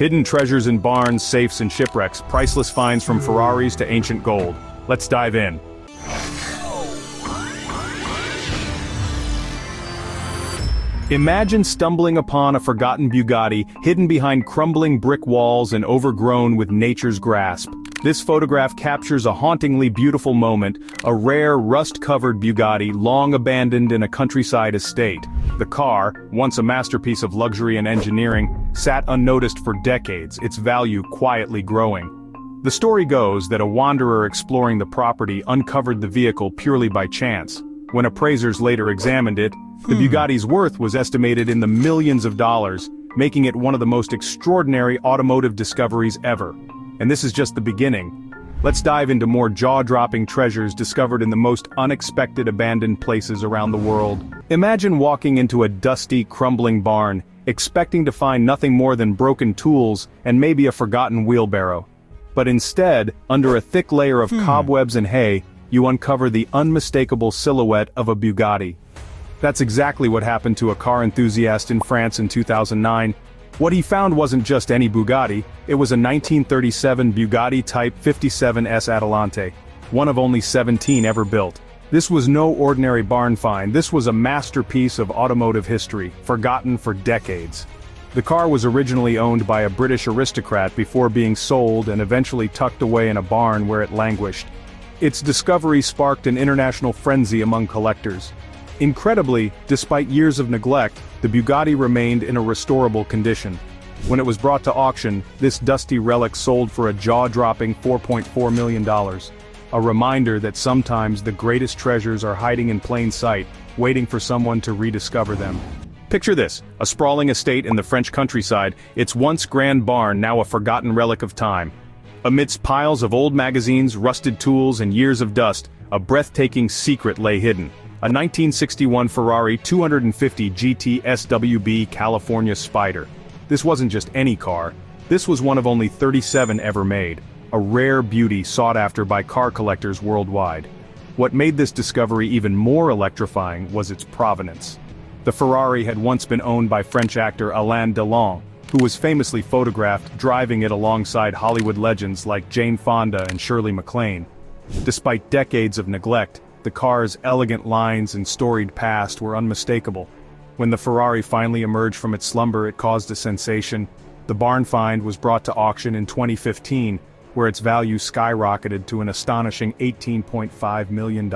Hidden treasures in barns, safes, and shipwrecks, priceless finds from Ferraris to ancient gold. Let's dive in. Imagine stumbling upon a forgotten Bugatti, hidden behind crumbling brick walls and overgrown with nature's grasp. This photograph captures a hauntingly beautiful moment, a rare, rust-covered Bugatti long abandoned in a countryside estate. The car, once a masterpiece of luxury and engineering, sat unnoticed for decades, its value quietly growing. The story goes that a wanderer exploring the property uncovered the vehicle purely by chance. When appraisers later examined it, the Bugatti's worth was estimated in the millions of dollars, making it one of the most extraordinary automotive discoveries ever. And this is just the beginning. Let's dive into more jaw-dropping treasures discovered in the most unexpected abandoned places around the world. Imagine walking into a dusty, crumbling barn, expecting to find nothing more than broken tools and maybe a forgotten wheelbarrow. But instead, under a thick layer of cobwebs and hay, you uncover the unmistakable silhouette of a Bugatti. That's exactly what happened to a car enthusiast in France in 2009. What he found wasn't just any Bugatti, it was a 1937 Bugatti Type 57S Adelante, one of only 17 ever built. This was no ordinary barn find, this was a masterpiece of automotive history, forgotten for decades. The car was originally owned by a British aristocrat before being sold and eventually tucked away in a barn where it languished. Its discovery sparked an international frenzy among collectors. Incredibly, despite years of neglect, the Bugatti remained in a restorable condition. When it was brought to auction, this dusty relic sold for a jaw-dropping $4.4 million. A reminder that sometimes the greatest treasures are hiding in plain sight, waiting for someone to rediscover them. Picture this, a sprawling estate in the French countryside, its once grand barn now a forgotten relic of time. Amidst piles of old magazines, rusted tools, and years of dust, a breathtaking secret lay hidden. A 1961 Ferrari 250 GT SWB California Spider. This wasn't just any car, this was one of only 37 ever made, a rare beauty sought after by car collectors worldwide. What made this discovery even more electrifying was its provenance. The Ferrari had once been owned by French actor Alain Delon, who was famously photographed driving it alongside Hollywood legends like Jane Fonda and Shirley MacLaine. Despite decades of neglect, the car's elegant lines and storied past were unmistakable. When the Ferrari finally emerged from its slumber, it caused a sensation. The barn find was brought to auction in 2015, where its value skyrocketed to an astonishing $18.5 million.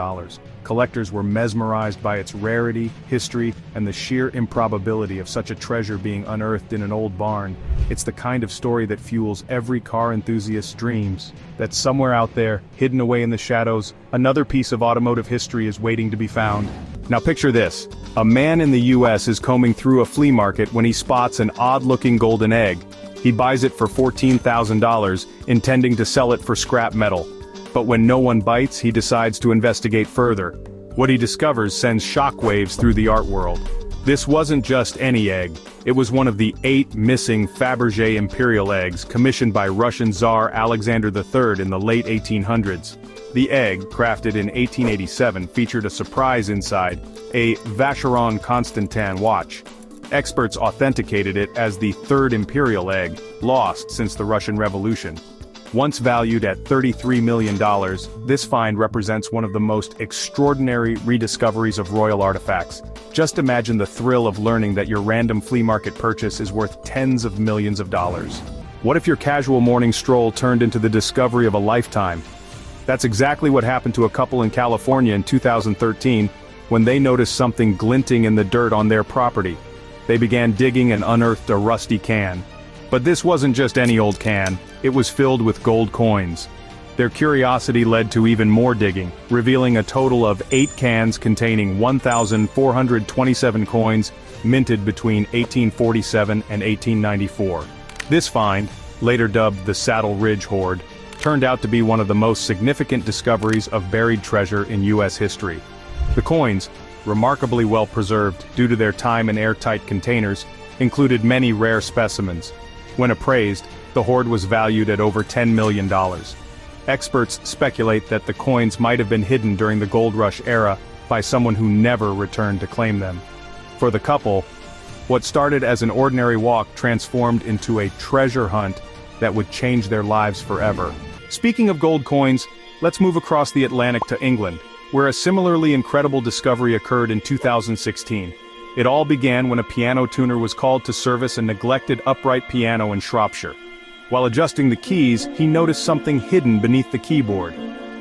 Collectors were mesmerized by its rarity, history, and the sheer improbability of such a treasure being unearthed in an old barn. It's the kind of story that fuels every car enthusiast's dreams. That somewhere out there, hidden away in the shadows, another piece of automotive history is waiting to be found. Now picture this. A man in the US is combing through a flea market when he spots an odd-looking golden egg. He buys it for $14,000, intending to sell it for scrap metal. But when no one bites, he decides to investigate further. What he discovers sends shockwaves through the art world. This wasn't just any egg. It was one of the 8 missing Fabergé imperial eggs commissioned by Russian Tsar Alexander III in the late 1800s. The egg, crafted in 1887, featured a surprise inside, a Vacheron Constantin watch. Experts authenticated it as the 3rd imperial egg, lost since the Russian Revolution. Once valued at $33 million, this find represents one of the most extraordinary rediscoveries of royal artifacts. Just imagine the thrill of learning that your random flea market purchase is worth tens of millions of dollars. What if your casual morning stroll turned into the discovery of a lifetime? That's exactly what happened to a couple in California in 2013, when they noticed something glinting in the dirt on their property. They began digging and unearthed a rusty can. But this wasn't just any old can, it was filled with gold coins. Their curiosity led to even more digging, revealing a total of 8 cans containing 1,427 coins, minted between 1847 and 1894. This find, later dubbed the Saddle Ridge Hoard, turned out to be one of the most significant discoveries of buried treasure in U.S. history. The coins, remarkably well preserved due to their time in airtight containers, included many rare specimens. When appraised, the hoard was valued at over $10 million. Experts speculate that the coins might have been hidden during the gold rush era by someone who never returned to claim them. For the couple, What started as an ordinary walk transformed into a treasure hunt that would change their lives forever. Speaking of gold coins, let's move across the Atlantic to England, where a similarly incredible discovery occurred in 2016. It all began when a piano tuner was called to service a neglected upright piano in Shropshire. While adjusting the keys, he noticed something hidden beneath the keyboard.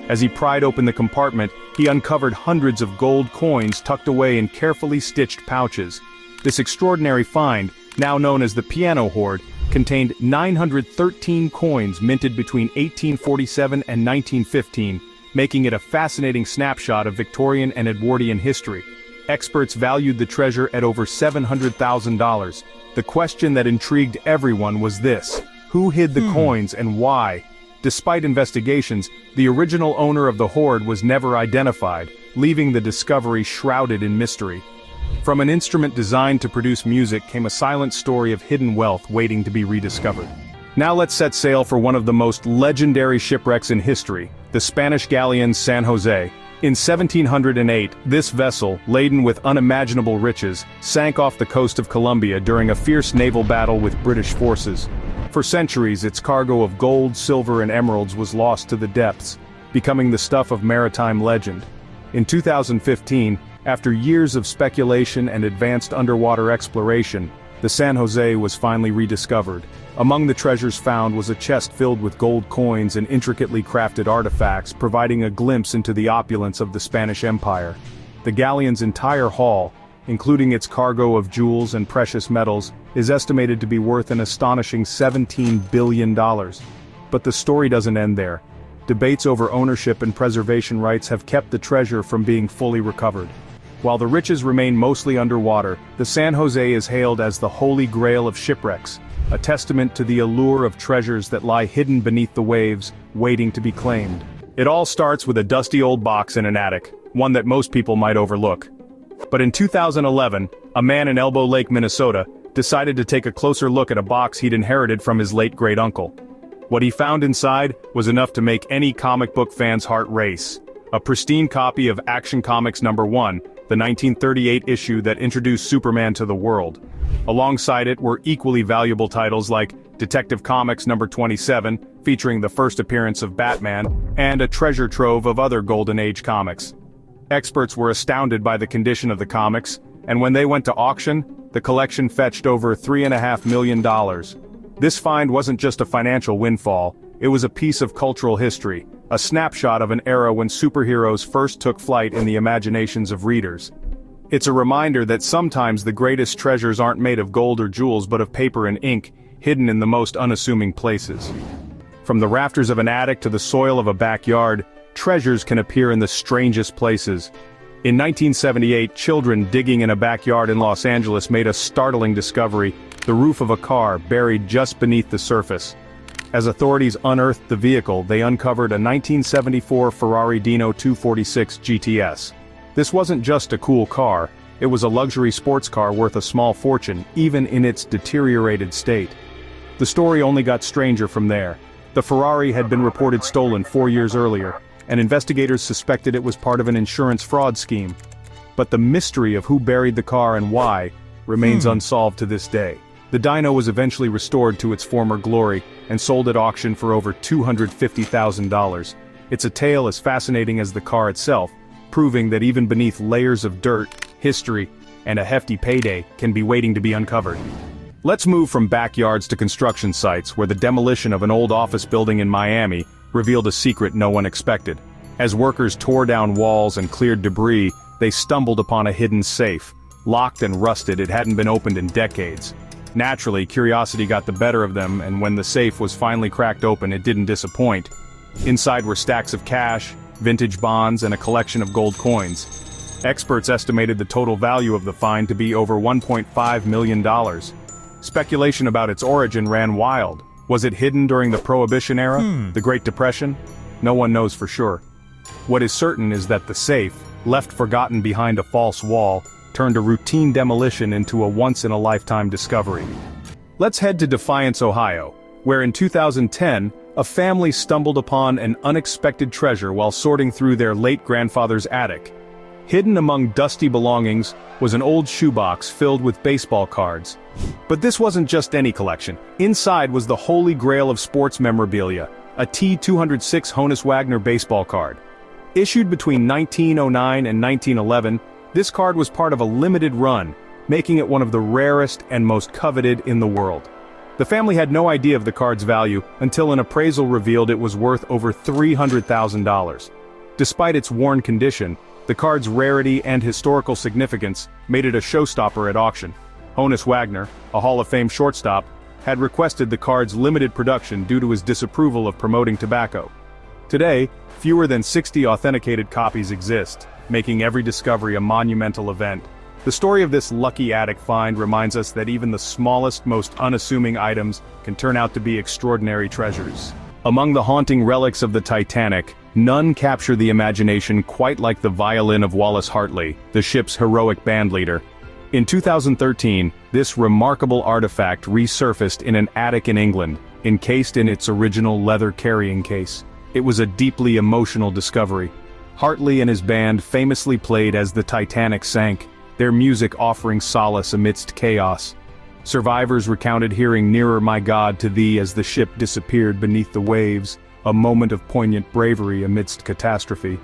As he pried open the compartment, he uncovered hundreds of gold coins tucked away in carefully stitched pouches. This extraordinary find, now known as the piano hoard, contained 913 coins minted between 1847 and 1915, making it a fascinating snapshot of Victorian and Edwardian history. Experts valued the treasure at over $700,000. The question that intrigued everyone was this: who hid the coins and why? Despite investigations, the original owner of the hoard was never identified, leaving the discovery shrouded in mystery. From an instrument designed to produce music came a silent story of hidden wealth waiting to be rediscovered. Now let's set sail for one of the most legendary shipwrecks in history, the Spanish galleon San Jose. In 1708, this vessel, laden with unimaginable riches, sank off the coast of Colombia during a fierce naval battle with British forces. For centuries, its cargo of gold, silver, and emeralds was lost to the depths, becoming the stuff of maritime legend. In 2015, after years of speculation and advanced underwater exploration, the San Jose was finally rediscovered. Among the treasures found was a chest filled with gold coins and intricately crafted artifacts, providing a glimpse into the opulence of the Spanish Empire. The galleon's entire haul, including its cargo of jewels and precious metals, is estimated to be worth an astonishing $17 billion. But the story doesn't end there. Debates over ownership and preservation rights have kept the treasure from being fully recovered. While the riches remain mostly underwater, the San Jose is hailed as the holy grail of shipwrecks, a testament to the allure of treasures that lie hidden beneath the waves, waiting to be claimed. It all starts with a dusty old box in an attic, one that most people might overlook. But in 2011, a man in Elbow Lake, Minnesota, decided to take a closer look at a box he'd inherited from his late great-uncle. What he found inside was enough to make any comic book fan's heart race. A pristine copy of Action Comics #1, the 1938 issue that introduced Superman to the world. Alongside it were equally valuable titles like Detective Comics #27, featuring the first appearance of Batman, and a treasure trove of other Golden Age comics. Experts were astounded by the condition of the comics, and when they went to auction, the collection fetched over $3.5 million. This find wasn't just a financial windfall, it was a piece of cultural history, a snapshot of an era when superheroes first took flight in the imaginations of readers. It's a reminder that sometimes the greatest treasures aren't made of gold or jewels but of paper and ink, hidden in the most unassuming places. From the rafters of an attic to the soil of a backyard, treasures can appear in the strangest places. In 1978, children digging in a backyard in Los Angeles made a startling discovery: the roof of a car buried just beneath the surface. As authorities unearthed the vehicle, they uncovered a 1974 Ferrari Dino 246 GTS. This wasn't just a cool car, it was a luxury sports car worth a small fortune, even in its deteriorated state. The story only got stranger from there. The Ferrari had been reported stolen 4 years earlier, and investigators suspected it was part of an insurance fraud scheme. But the mystery of who buried the car and why remains unsolved to this day. The Dino was eventually restored to its former glory and sold at auction for over $250,000. It's a tale as fascinating as the car itself, proving that even beneath layers of dirt, history, and a hefty payday can be waiting to be uncovered. Let's move from backyards to construction sites, where the demolition of an old office building in Miami revealed a secret no one expected. As workers tore down walls and cleared debris, they stumbled upon a hidden safe. Locked and rusted, it hadn't been opened in decades. Naturally, curiosity got the better of them, and when the safe was finally cracked open, it didn't disappoint. Inside were stacks of cash, vintage bonds, and a collection of gold coins. Experts estimated the total value of the find to be over $1.5 million. Speculation about its origin ran wild. Was it hidden during the Prohibition era, the Great Depression? No one knows for sure. What is certain is that the safe, left forgotten behind a false wall, turned a routine demolition into a once-in-a-lifetime discovery. Let's head to Defiance, Ohio, where in 2010, a family stumbled upon an unexpected treasure while sorting through their late grandfather's attic. Hidden among dusty belongings was an old shoebox filled with baseball cards. But this wasn't just any collection. Inside was the holy grail of sports memorabilia, a T-206 Honus Wagner baseball card. Issued between 1909 and 1911, this card was part of a limited run, making it one of the rarest and most coveted in the world. The family had no idea of the card's value until an appraisal revealed it was worth over $300,000. Despite its worn condition, the card's rarity and historical significance made it a showstopper at auction. Honus Wagner, a Hall of Fame shortstop, had requested the card's limited production due to his disapproval of promoting tobacco. Today, fewer than 60 authenticated copies exist, making every discovery a monumental event. The story of this lucky attic find reminds us that even the smallest, most unassuming items can turn out to be extraordinary treasures. Among the haunting relics of the Titanic, none capture the imagination quite like the violin of Wallace Hartley, the ship's heroic bandleader. In 2013, this remarkable artifact resurfaced in an attic in England, encased in its original leather carrying case. It was a deeply emotional discovery. Hartley and his band famously played as the Titanic sank, their music offering solace amidst chaos. Survivors recounted hearing "Nearer, My God, to Thee" as the ship disappeared beneath the waves, a moment of poignant bravery amidst catastrophe.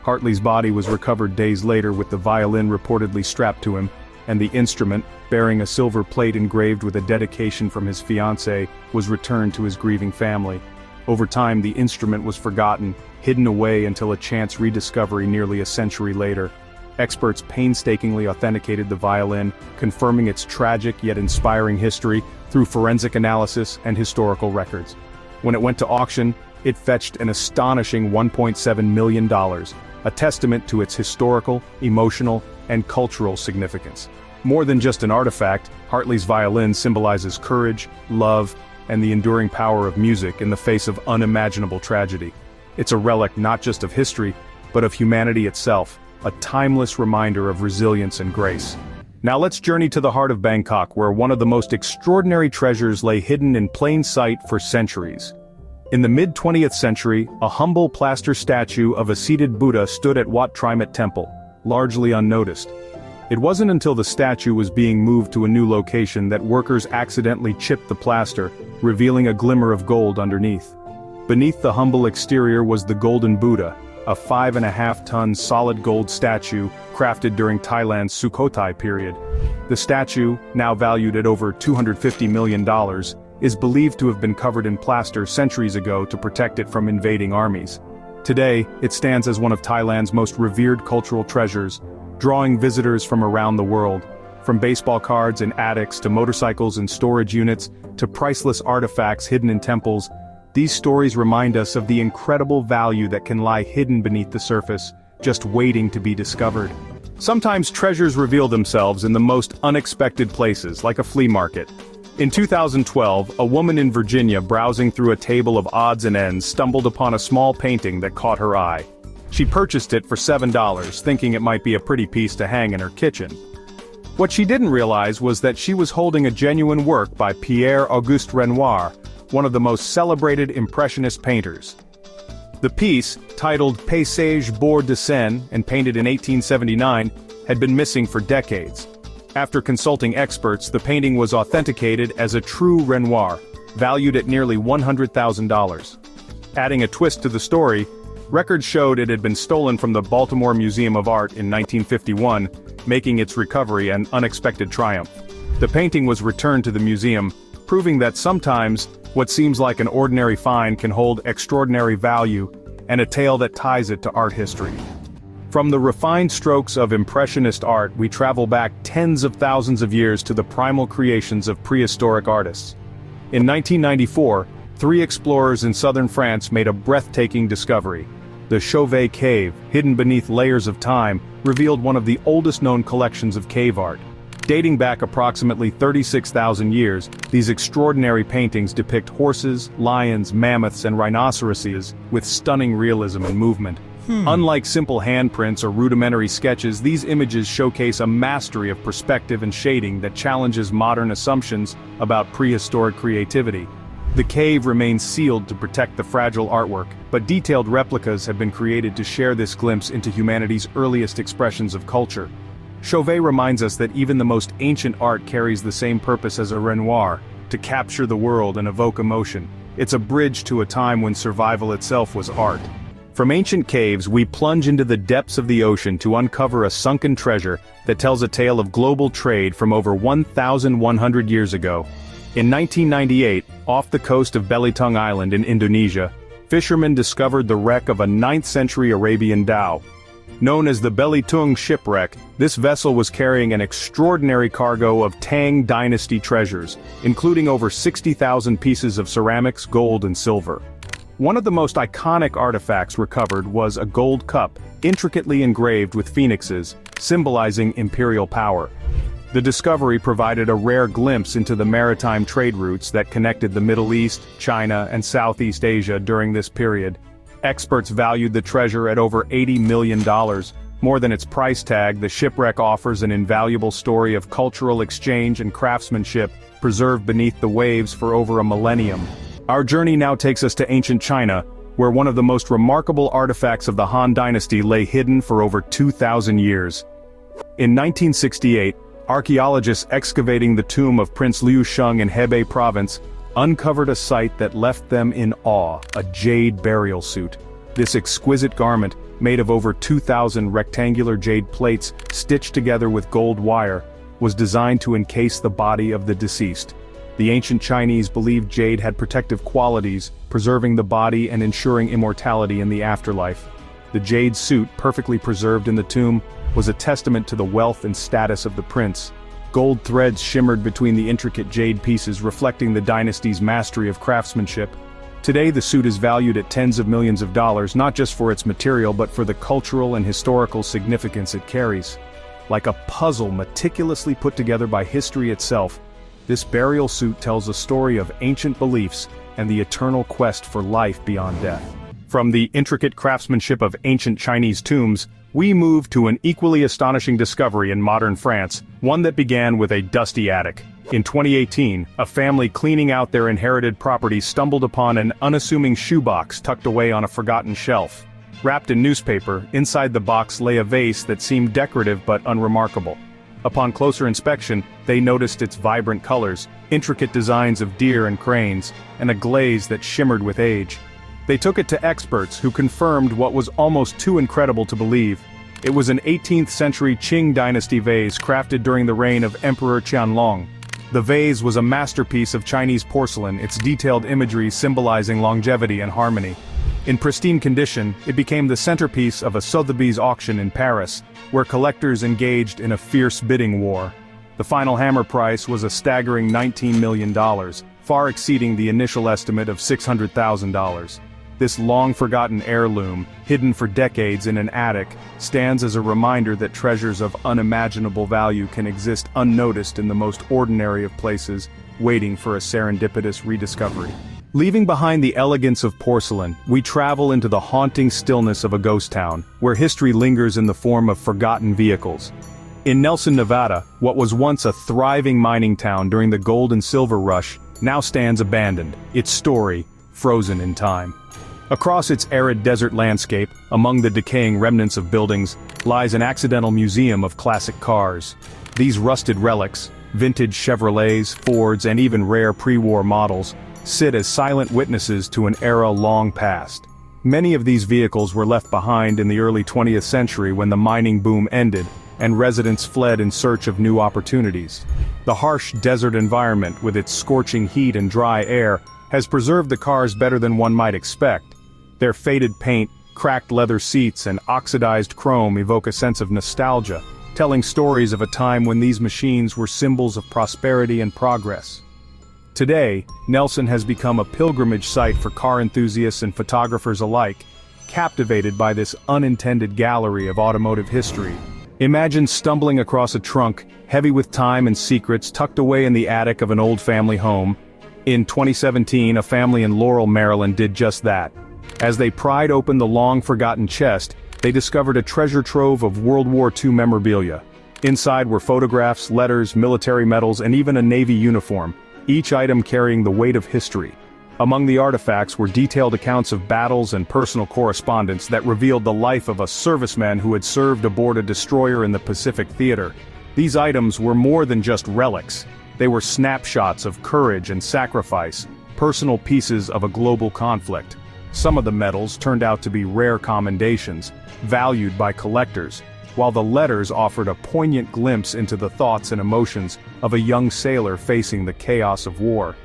Hartley's body was recovered days later with the violin reportedly strapped to him, and the instrument, bearing a silver plate engraved with a dedication from his fiancée, was returned to his grieving family. Over time, the instrument was forgotten, hidden away until a chance rediscovery nearly a century later. Experts painstakingly authenticated the violin, confirming its tragic yet inspiring history through forensic analysis and historical records. When it went to auction, it fetched an astonishing $1.7 million, a testament to its historical, emotional, and cultural significance. More than just an artifact, Hartley's violin symbolizes courage, love, and the enduring power of music in the face of unimaginable tragedy. It's a relic not just of history, but of humanity itself, a timeless reminder of resilience and grace. Now let's journey to the heart of Bangkok, where one of the most extraordinary treasures lay hidden in plain sight for centuries. In the mid-20th century, a humble plaster statue of a seated Buddha stood at Wat Trimet Temple, largely unnoticed. It wasn't until the statue was being moved to a new location that workers accidentally chipped the plaster, revealing a glimmer of gold underneath. Beneath the humble exterior was the Golden Buddha, a 5.5-ton solid gold statue crafted during Thailand's Sukhothai period. The statue, now valued at over $250 million, is believed to have been covered in plaster centuries ago to protect it from invading armies. Today, it stands as one of Thailand's most revered cultural treasures, drawing visitors from around the world. From baseball cards in attics to motorcycles in storage units to priceless artifacts hidden in temples, these stories remind us of the incredible value that can lie hidden beneath the surface, just waiting to be discovered. Sometimes treasures reveal themselves in the most unexpected places, like a flea market. In 2012, a woman in Virginia browsing through a table of odds and ends stumbled upon a small painting that caught her eye. She purchased it for $7, thinking it might be a pretty piece to hang in her kitchen. What she didn't realize was that she was holding a genuine work by Pierre-Auguste Renoir, one of the most celebrated Impressionist painters. The piece, titled Paysage Bord de Seine and painted in 1879, had been missing for decades. After consulting experts, the painting was authenticated as a true Renoir, valued at nearly $100,000. Adding a twist to the story, records showed it had been stolen from the Baltimore Museum of Art in 1951, making its recovery an unexpected triumph. The painting was returned to the museum, proving that sometimes, what seems like an ordinary find can hold extraordinary value, and a tale that ties it to art history. From the refined strokes of Impressionist art, we travel back tens of thousands of years to the primal creations of prehistoric artists. In 1994, 3 explorers in southern France made a breathtaking discovery. The Chauvet Cave, hidden beneath layers of time, revealed one of the oldest known collections of cave art. Dating back approximately 36,000 years, these extraordinary paintings depict horses, lions, mammoths, and rhinoceroses with stunning realism and movement. Unlike simple handprints or rudimentary sketches, these images showcase a mastery of perspective and shading that challenges modern assumptions about prehistoric creativity. The cave remains sealed to protect the fragile artwork, but detailed replicas have been created to share this glimpse into humanity's earliest expressions of culture. Chauvet reminds us that even the most ancient art carries the same purpose as a Renoir, to capture the world and evoke emotion. It's a bridge to a time when survival itself was art. From ancient caves, we plunge into the depths of the ocean to uncover a sunken treasure that tells a tale of global trade from over 1,100 years ago. In 1998, off the coast of Belitung Island in Indonesia, fishermen discovered the wreck of a 9th-century Arabian dhow. Known as the Belitung shipwreck, this vessel was carrying an extraordinary cargo of Tang Dynasty treasures, including over 60,000 pieces of ceramics, gold and silver. One of the most iconic artifacts recovered was a gold cup, intricately engraved with phoenixes, symbolizing imperial power. The discovery provided a rare glimpse into the maritime trade routes that connected the Middle East, China, and Southeast Asia during this period. Experts valued the treasure at over $80 million. More than its price tag, the shipwreck offers an invaluable story of cultural exchange and craftsmanship, preserved beneath the waves for over a millennium. Our journey now takes us to ancient China, where one of the most remarkable artifacts of the Han Dynasty lay hidden for over 2,000 years. In 1968, archaeologists excavating the tomb of Prince Liu Sheng in Hebei province uncovered a sight that left them in awe: a jade burial suit. This exquisite garment, made of over 2,000 rectangular jade plates stitched together with gold wire, was designed to encase the body of the deceased. The ancient Chinese believed jade had protective qualities, preserving the body and ensuring immortality in the afterlife. The jade suit, perfectly preserved in the tomb, was a testament to the wealth and status of the prince. Gold threads shimmered between the intricate jade pieces, reflecting the dynasty's mastery of craftsmanship. Today the suit is valued at tens of millions of dollars, not just for its material but for the cultural and historical significance it carries. Like a puzzle meticulously put together by history itself, this burial suit tells a story of ancient beliefs and the eternal quest for life beyond death. From the intricate craftsmanship of ancient Chinese tombs, we move to an equally astonishing discovery in modern France, one that began with a dusty attic. In 2018, a family cleaning out their inherited property stumbled upon an unassuming shoebox tucked away on a forgotten shelf. Wrapped in newspaper, inside the box lay a vase that seemed decorative but unremarkable. Upon closer inspection, they noticed its vibrant colors, intricate designs of deer and cranes, and a glaze that shimmered with age. They took it to experts who confirmed what was almost too incredible to believe. It was an 18th-century Qing dynasty vase crafted during the reign of Emperor Qianlong. The vase was a masterpiece of Chinese porcelain, its detailed imagery symbolizing longevity and harmony. In pristine condition, it became the centerpiece of a Sotheby's auction in Paris, where collectors engaged in a fierce bidding war. The final hammer price was a staggering $19 million, far exceeding the initial estimate of $600,000. This long-forgotten heirloom, hidden for decades in an attic, stands as a reminder that treasures of unimaginable value can exist unnoticed in the most ordinary of places, waiting for a serendipitous rediscovery. Leaving behind the elegance of porcelain, we travel into the haunting stillness of a ghost town, where history lingers in the form of forgotten vehicles. In Nelson, Nevada, what was once a thriving mining town during the gold and silver rush, now stands abandoned, its story frozen in time. Across its arid desert landscape, among the decaying remnants of buildings, lies an accidental museum of classic cars. These rusted relics, vintage Chevrolets, Fords, and even rare pre-war models, sit as silent witnesses to an era long past. Many of these vehicles were left behind in the early 20th century when the mining boom ended, and residents fled in search of new opportunities. The harsh desert environment, with its scorching heat and dry air, has preserved the cars better than one might expect. Their faded paint, cracked leather seats, and oxidized chrome evoke a sense of nostalgia, telling stories of a time when these machines were symbols of prosperity and progress. Today, Nelson has become a pilgrimage site for car enthusiasts and photographers alike, captivated by this unintended gallery of automotive history. Imagine stumbling across a trunk, heavy with time and secrets, tucked away in the attic of an old family home. In 2017, a family in Laurel, Maryland did just that. As they pried open the long-forgotten chest, they discovered a treasure trove of World War II memorabilia. Inside were photographs, letters, military medals, and even a Navy uniform, each item carrying the weight of history. Among the artifacts were detailed accounts of battles and personal correspondence that revealed the life of a serviceman who had served aboard a destroyer in the Pacific Theater. These items were more than just relics. They were snapshots of courage and sacrifice, personal pieces of a global conflict. Some of the medals turned out to be rare commendations, valued by collectors, while the letters offered a poignant glimpse into the thoughts and emotions of a young sailor facing the chaos of war.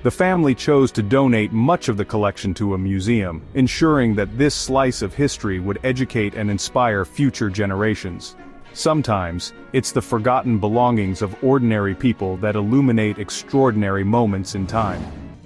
The family chose to donate much of the collection to a museum, ensuring that this slice of history would educate and inspire future generations. Sometimes, it's the forgotten belongings of ordinary people that illuminate extraordinary moments in time.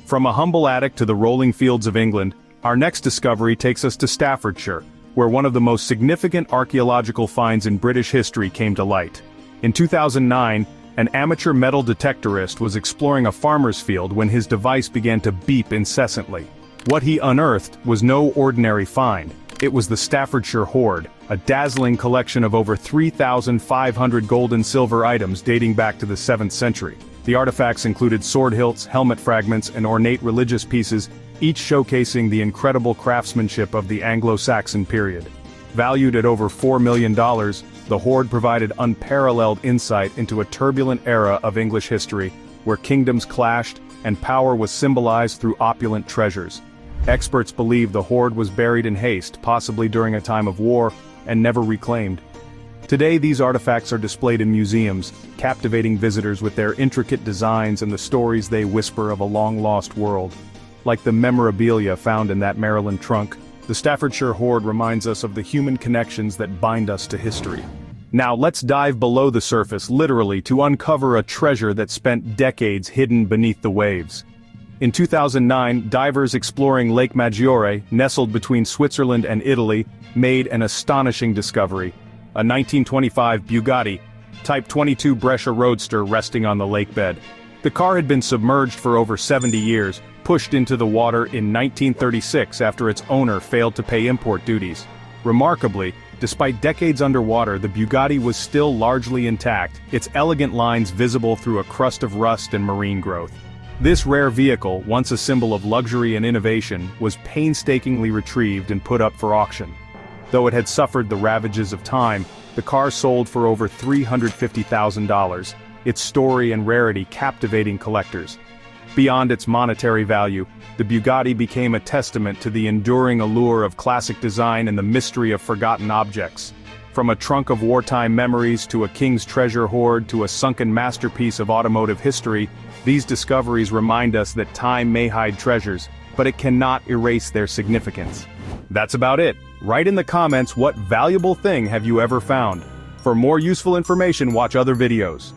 From a humble attic to the rolling fields of England, our next discovery takes us to Staffordshire, where one of the most significant archaeological finds in British history came to light. In 2009, an amateur metal detectorist was exploring a farmer's field when his device began to beep incessantly. What he unearthed was no ordinary find. It was the Staffordshire Hoard, a dazzling collection of over 3,500 gold and silver items dating back to the 7th century. The artifacts included sword hilts, helmet fragments, and ornate religious pieces, each showcasing the incredible craftsmanship of the Anglo-Saxon period. Valued at over $4 million, the hoard provided unparalleled insight into a turbulent era of English history, where kingdoms clashed and power was symbolized through opulent treasures. Experts believe the hoard was buried in haste, possibly during a time of war, and never reclaimed. Today these artifacts are displayed in museums, captivating visitors with their intricate designs and the stories they whisper of a long-lost world. Like the memorabilia found in that Maryland trunk, the Staffordshire Hoard reminds us of the human connections that bind us to history. Now let's dive below the surface, literally, to uncover a treasure that spent decades hidden beneath the waves. In 2009, divers exploring Lake Maggiore, nestled between Switzerland and Italy, made an astonishing discovery: a 1925 Bugatti, Type 22 Brescia Roadster resting on the lakebed. The car had been submerged for over 70 years, pushed into the water in 1936 after its owner failed to pay import duties. Remarkably, despite decades underwater, the Bugatti was still largely intact, its elegant lines visible through a crust of rust and marine growth. This rare vehicle, once a symbol of luxury and innovation, was painstakingly retrieved and put up for auction. Though it had suffered the ravages of time, the car sold for over $350,000, its story and rarity captivating collectors. Beyond its monetary value, the Bugatti became a testament to the enduring allure of classic design and the mystery of forgotten objects. From a trunk of wartime memories to a king's treasure hoard to a sunken masterpiece of automotive history, these discoveries remind us that time may hide treasures, but it cannot erase their significance. That's about it. Write in the comments what valuable thing have you ever found. For more useful information, watch other videos.